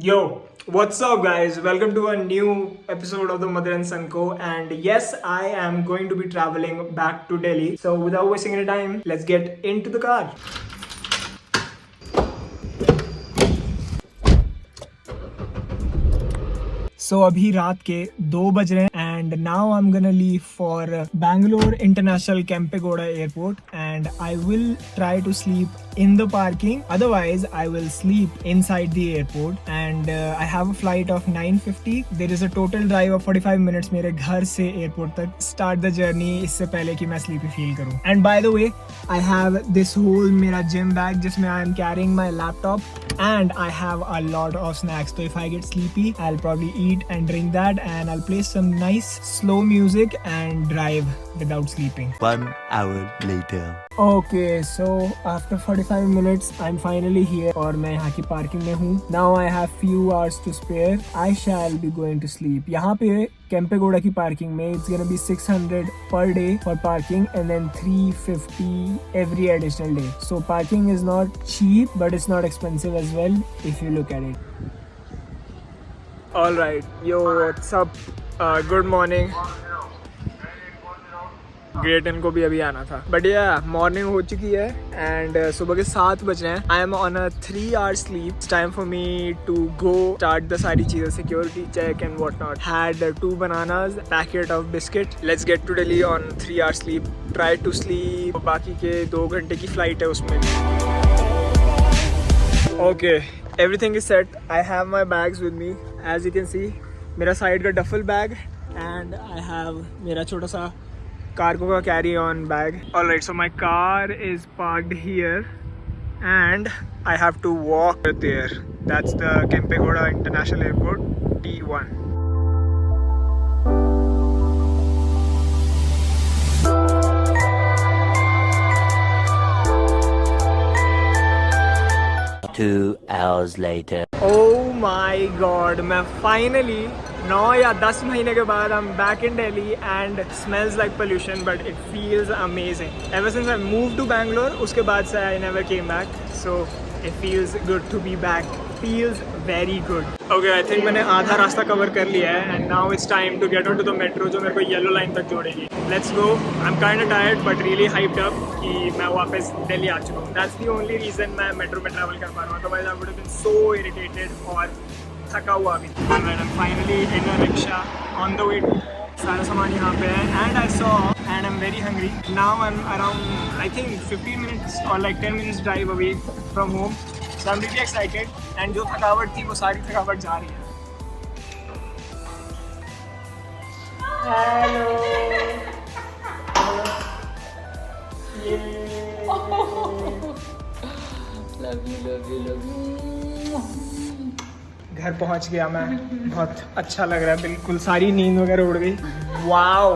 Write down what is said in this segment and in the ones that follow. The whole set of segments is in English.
Yo, what's up, guys? Welcome to a new episode of the Mother and Son Co. And yes, I am going to be traveling back to Delhi. So, without wasting any time, let's get into the car. So अभी रात के 2 बज रहे हैं and now I'm gonna leave for Bangalore International Kempegowda Airport and I will try to sleep in the parking. Otherwise, I will sleep inside the airport and I have a flight of 9:50. There is a total drive of 45 minutes मेरे घर से airport तक. Start the journey इससे पहले कि मैं sleepy feel करूँ. And by the way, I have this whole मेरा gym bag जिसमें I am carrying my laptop and I have a lot of snacks. So if I get sleepy, I'll probably eat and drink that and I'll play some nice slow music and drive without sleeping. 1 hour later. Okay, so after 45 minutes I'm finally here और मैं यहाँ की parking में हूँ. Now I have few hours to spare. I shall be going to sleep. यहाँ पे Kempegowda की parking में it's gonna be 600 per day for parking and then 350 every additional day. So parking is not cheap but it's not expensive as well if you look at it. Alright, yo, what's up? Good morning. Great इनको भी अभी आना था but या morning हो चुकी है and सुबह के 7 बज रहे हैं. I am on a 3 hour sleep. It's time for me to go start the सारी चीज़ें security check and whatnot. Had 2 bananas, packet of biscuit. Let's get to Delhi on 3 hour sleep. Try to sleep. बाकी के 2 घंटे की flight है उसमें. Okay, everything is set. I have my bags with me. As you can see, मेरा side का duffel bag and I have मेरा छोटा सा cargo का carry on bag. Alright, so my car is parked here and I have to walk there. That's the Kempegowda International Airport, T1. Two hours later. Oh my god, मैं finally 9 या 10 महीने के बाद I'm back in Delhi and smells like pollution but it feels amazing. Ever since I moved to Bangalore, उसके बाद से I never came back. So it feels good to be back. Feels very good. Okay, I think मैंने आधा रास्ता cover कर लिया है and now it's time to get onto the metro जो मेरे को येलो लाइन तक जोड़ेगी. Let's go. I'm kind of tired but really hyped up कि मैं वापस दिल्ली आ चुका हूँ. That's the only reason मैं मेट्रो में ट्रैवल कर पा रहा हूँ. Otherwise I would have been so irritated और थका हुआ भी. Alright, I'm finally in a rickshaw on the way. सारा सामान यहाँ पे है and I saw and I'm very hungry. Now I'm around I think 15 minutes or like 10 minutes drive away from home. So I'm really excited and जो थकावट थी वो सारी थकावट जा रही है. Hello. Love you. घर पहुंच गया मैं. बहुत अच्छा लग रहा है. बिल्कुल सारी नींद वगैरह उड़ गई. वाओ,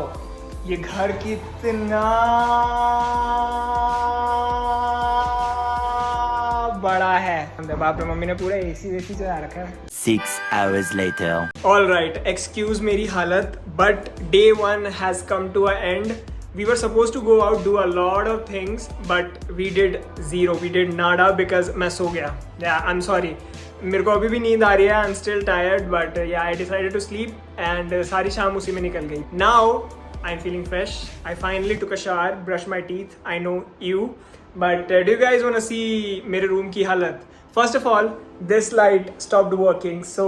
ये घर कितना बड़ा है. बाप रे, मम्मी ने पूरा एसी चला रखा है. 6 hours later. All right, excuse मेरी हालत, but day 1 has come to an end. We were supposed to go out, do a lot of things, but we did zero. We did nada because मैं सो गया. Yeah, I'm sorry. मेरे को अभी भी नींद आ रही है. I'm still tired, but yeah, I decided to sleep and सारी शाम उसी में निकल गई. Now I'm feeling fresh. I finally took a shower, brushed my teeth. I know you, but do you guys want to see मेरे room की हालत? First of all, this light stopped working. So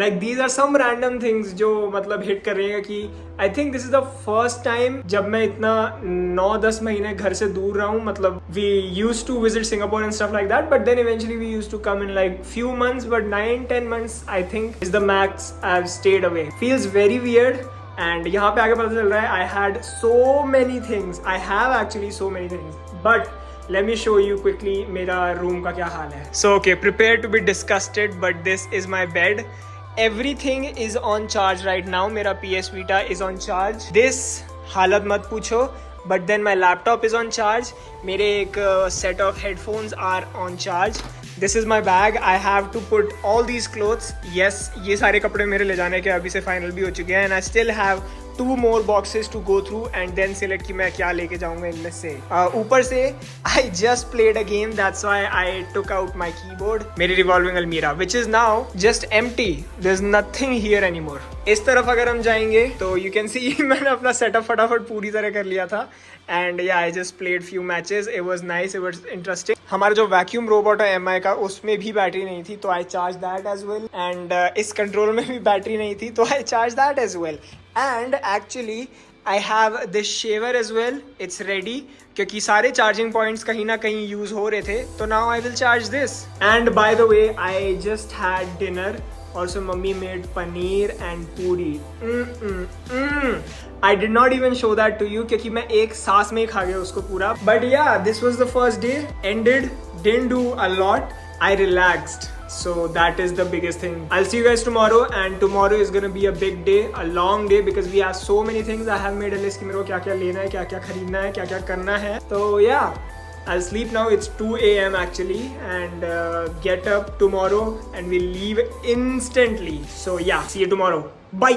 like these are some random things जो मतलब hit कर रही हैं कि I think this is the first time जब मैं इतना 9-10 महीने घर से दूर रहा हूँ. मतलब we used to visit Singapore and stuff like that, but then eventually we used to come in like few months, but 9-10 months I think is the max I've stayed away. Feels very weird. And यहाँ पे आगे पता चल रहा है I had so many things. I have actually so many things, but let me show you quickly मेरा room का क्या हाल है. So okay, prepare to be disgusted, but this is my bed. Everything is on charge right now. मेरा PS Vita is on charge. This हालत मत पूछो, but then my laptop is on charge. मेरे एक set of headphones are on charge. This is my bag. I have to put all these clothes. Yes, ये सारे कपड़े मेरे ले जाने के अभी से final भी हो चुके हैं and I still have 2 more boxes to go through and then select कि मैं क्या लेके जाऊंगा इनमें से. ऊपर से I just played a game, that's why I took out my keyboard. मेरी revolving almirah which is now just empty. There's nothing here anymore. इस तरफ अगर हम जाएंगे तो you can see मैंने अपना setup फटाफट पूरी तरह कर लिया था. And yeah, I just played few matches. It was nice, it was interesting. हमारा जो वैक्यूम रोबोट है MI का उसमें भी बैटरी नहीं थी तो I charged that as well. And इस कंट्रोल में भी बैटरी नहीं थी तो I charged that as well. And actually I have this shaver as well. It's ready क्योंकि सारे चार्जिंग पॉइंट्स कहीं ना कहीं यूज हो रहे थे तो now I will charge this. And by the way, I just had dinner. Also, mummy made paneer and puri. I did not even show that to you क्योंकि मैं एक सांस में ही खा गया उसको पूरा. But yeah, this was the first day. Ended. Didn't do a lot. I relaxed. So that is the biggest thing. I'll see you guys tomorrow, and tomorrow is gonna be a big day, a long day because we have so many things. I have made a list कि मेरे को क्या क्या लेना है, क्या क्या खरीदना है, क्या क्या करना है. तो yeah. I'll sleep now. It's 2 a.m. actually, and get up tomorrow and we'll leave instantly. So yeah, see you tomorrow. Bye.